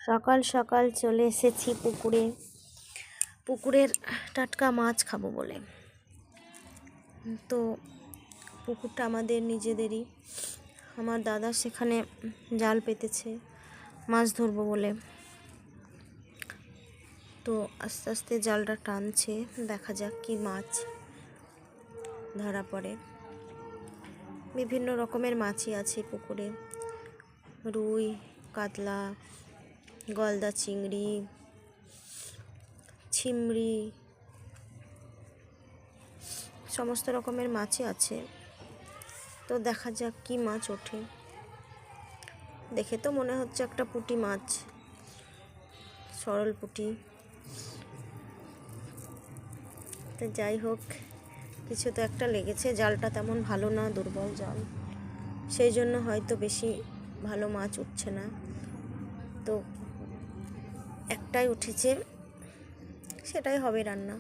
সকাল সকাল চলে এসেছি পুকুরের টাটকা মাছ খাবো বলে। তো পুকুরটা আমাদের নিজেদেরই। আমার দাদা সেখানে জাল পেতেছে মাছ ধরবো বলে। তো আস্তে আস্তে জালটা টানছে, দেখা যাক কি মাছ ধরা পড়ে। বিভিন্ন রকমের মাছই আছে পুকুরে, রুই, কাতলা, গলদা চিংড়ি, চিংড়ি, সমস্ত রকমের মাছই আছে। তো দেখা যাক কি মাছ ওঠে। দেখে তো মনে হচ্ছে একটা পুঁটি মাছ, সরল পুঁটি। তো যাই হোক, কিছু তো একটা লেগেছে। জালটা তেমন ভালো না, দুর্বল জাল, সেই জন্য হয়তো বেশি ভালো মাছ উঠছে না। তো একটাই উঠেছে, সেটাই হবে রান্না।